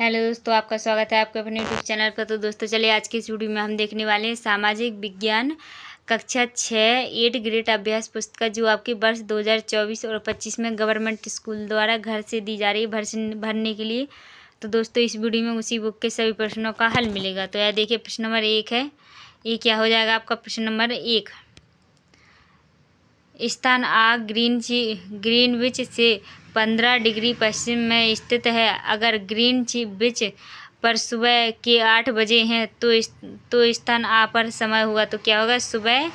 Hello दोस्तों, आपका स्वागत है आपके अपने यूट्यूब चैनल पर। तो दोस्तों चलिए आज की इस वीडियो में हम देखने वाले हैं सामाजिक विज्ञान कक्षा 6 8 ग्रेड अभ्यास पुस्तिका, जो आपकी वर्ष 2024 और 25 में गवर्नमेंट स्कूल द्वारा घर से दी जा रही है भरने के लिए। तो दोस्तों इस वीडियो में उसी बुक के सभी प्रश्नों का हल मिलेगा। तो यह देखिए प्रश्न नंबर 1 है। ये क्या हो जाएगा आपका प्रश्न नंबर 1। स्थान आ ग्रीनविच से 15 डिग्री पश्चिम में स्थित है। अगर ग्रीनविच पर सुबह के 8 बजे हैं तो स्थान आ पर समय हुआ तो क्या होगा? सुबह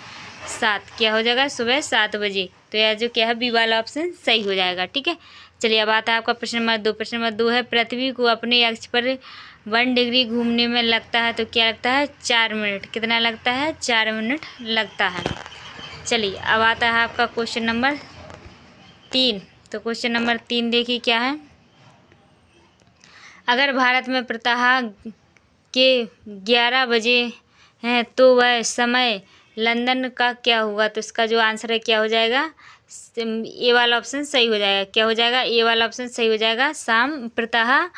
7। क्या हो जाएगा? सुबह 7 बजे। तो यह जो क्या है बी वाला ऑप्शन सही हो जाएगा। ठीक है, चलिए अब आता है आपका प्रश्न नंबर 2। प्रश्न नंबर 2 है, पृथ्वी को अपने अक्ष पर 1 डिग्री घूमने में लगता है तो क्या लगता है? 4 मिनट। कितना लगता है? 4 मिनट लगता है। चलिए अब आता है आपका क्वेश्चन नंबर 3। तो क्वेश्चन नंबर 3 देखिए क्या है। अगर भारत में प्रातः के 11 बजे हैं तो वह समय लंदन का क्या होगा? तो इसका जो आंसर है क्या हो जाएगा? ए वाला ऑप्शन सही हो जाएगा। क्या हो जाएगा? ए वाला ऑप्शन सही हो जाएगा। शाम प्रातः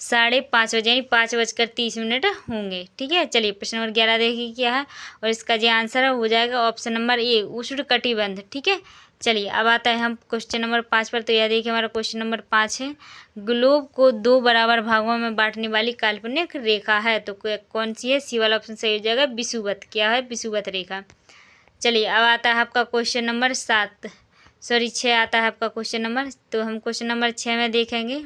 5:30 बजे यानी 5:30 होंगे। ठीक है, चलिए प्रश्न नंबर 11 देखिए क्या है और इसका जो आंसर है हो जाएगा ऑप्शन नंबर ए, उष्णकटिबंध। ठीक है, चलिए अब आता है हम क्वेश्चन नंबर 5 पर। तो यह देखिए हमारा क्वेश्चन नंबर 5 है। ग्लोब को 2 बराबर भागों में बांटने वाली काल्पनिक रेखा है तो कौन सी है? सी वाला ऑप्शन सही हो जाएगा, विषुवत। क्या है? विषुवत रेखा। चलिए अब आता है आपका क्वेश्चन नंबर 6 आता है आपका क्वेश्चन नंबर। तो हम क्वेश्चन नंबर 6 में देखेंगे।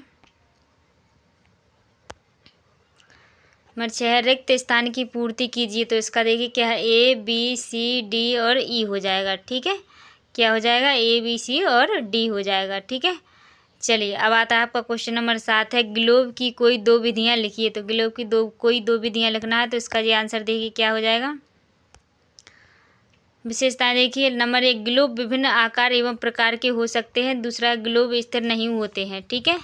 नंबर 6, रिक्त स्थान की पूर्ति कीजिए। तो इसका देखिए क्या है? ए बी सी डी और ई हो जाएगा। ठीक है, क्या हो जाएगा? ए बी सी और डी हो जाएगा। ठीक है, चलिए अब आता है आपका क्वेश्चन नंबर 7 है। ग्लोब की कोई 2 विधियां लिखिए। तो ग्लोब की कोई दो विधियां लिखना है तो इसका ये आंसर देखिए क्या हो जाएगा। विशेषताएं देखिए। नंबर 1, ग्लोब विभिन्न आकार एवं प्रकार के हो सकते हैं। दूसरा, ग्लोब स्थिर नहीं होते हैं। ठीक है,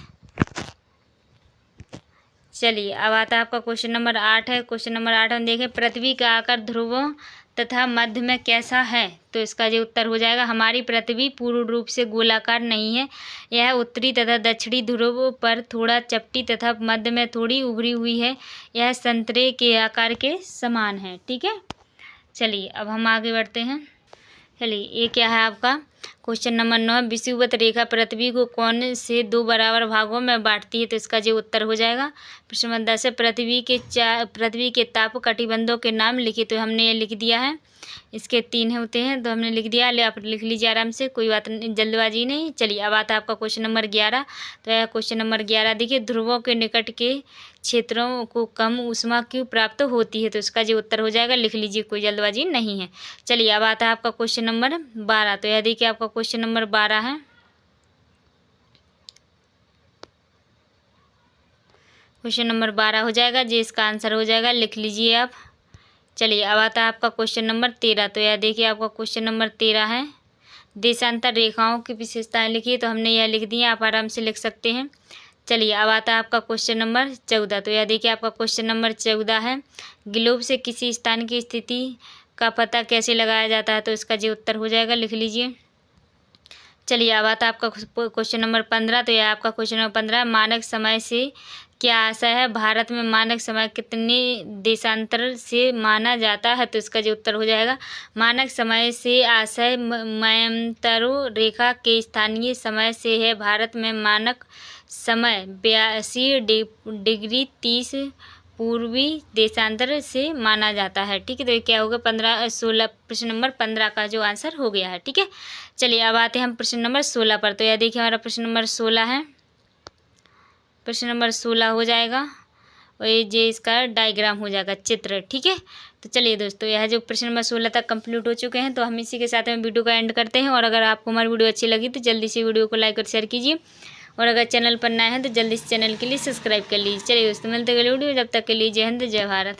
चलिए अब आता है आपका क्वेश्चन नंबर 8 है। क्वेश्चन नंबर 8 हम देखें, पृथ्वी का आकार ध्रुवों तथा मध्य में कैसा है? तो इसका जो उत्तर हो जाएगा, हमारी पृथ्वी पूर्ण रूप से गोलाकार नहीं है। यह उत्तरी तथा दक्षिणी ध्रुव पर थोड़ा चपटी तथा मध्य में थोड़ी उभरी हुई है। यह संतरे के आकार के समान है। ठीक है, चलिए अब हम आगे बढ़ते हैं। चलिए ये क्या है आपका क्वेश्चन नंबर 9, विषुवत रेखा पृथ्वी को कौन से 2 बराबर भागों में बांटती है? तो इसका जो उत्तर हो जाएगा प्रश्न नंबर 10 है, पृथ्वी के ताप कटिबंधों के नाम लिखिए। तो हमने ये लिख दिया है, इसके 3 होते हैं तो हमने लिख दिया। ले आप लिख लीजिए आराम से, कोई बात नहीं, जल्दबाजी नहीं। चलिए अब आता है आपका क्वेश्चन नंबर 11। तो यह क्वेश्चन नंबर 11 देखिए, ध्रुवों के निकट के क्षेत्रों को कम ऊष्मा क्यों प्राप्त होती है? तो इसका जो उत्तर हो जाएगा, लिख लीजिए, कोई जल्दबाजी नहीं है। चलिए अब आता है आपका क्वेश्चन नंबर 12। तो यह देखिए आपका क्वेश्चन नंबर 12 है। क्वेश्चन नंबर 12 हो जाएगा, जी इसका आंसर हो जाएगा, लिख लीजिए आप। चलिए अब आता है आपका क्वेश्चन नंबर 13। तो यह देखिए आपका क्वेश्चन नंबर 13 है, देशांतर रेखाओं की विशेषताएं लिखिए। तो हमने यह लिख दी है, आप आराम से लिख सकते हैं। चलिए अब आता है आपका क्वेश्चन नंबर 14। तो यह देखिए आपका क्वेश्चन नंबर 14 है, ग्लोब से किसी स्थान की स्थिति का पता कैसे लगाया जाता है? तो इसका जो उत्तर हो जाएगा, लिख लीजिए। चलिए अब आता है आपका क्वेश्चन नंबर 15। तो यह आपका क्वेश्चन नंबर 15, मानक समय से क्या आशय है? भारत में मानक समय कितने देशांतर से माना जाता है? तो इसका जो उत्तर हो जाएगा, मानक समय से आशय मयंतरो रेखा के स्थानीय समय से है। भारत में मानक समय 82 डिग्री 30 पूर्वी देशांतर से माना जाता है। ठीक है, तो ये क्या होगा? 16 प्रश्न नंबर 15 का जो आंसर हो गया है। ठीक है, चलिए अब आते हैं हम प्रश्न नंबर 16 पर। तो यह देखिए हमारा प्रश्न नंबर 16 है। प्रश्न नंबर 16 हो जाएगा और ये जो इसका डायग्राम हो जाएगा, चित्र। ठीक है, तो चलिए दोस्तों यह जो प्रश्न नंबर 16 तक कंप्लीट हो चुके हैं। तो हम इसी के साथ में वीडियो का एंड करते हैं। और अगर आपको हमारी वीडियो अच्छी लगी तो जल्दी से वीडियो को लाइक और शेयर कीजिए। और अगर चैनल पर नए हैं तो जल्दी से चैनल के लिए सब्सक्राइब कर लीजिए। चलिए दोस्तों मिलते हैं अगली वीडियो, जब तक के लिए जय हिंद जय भारत।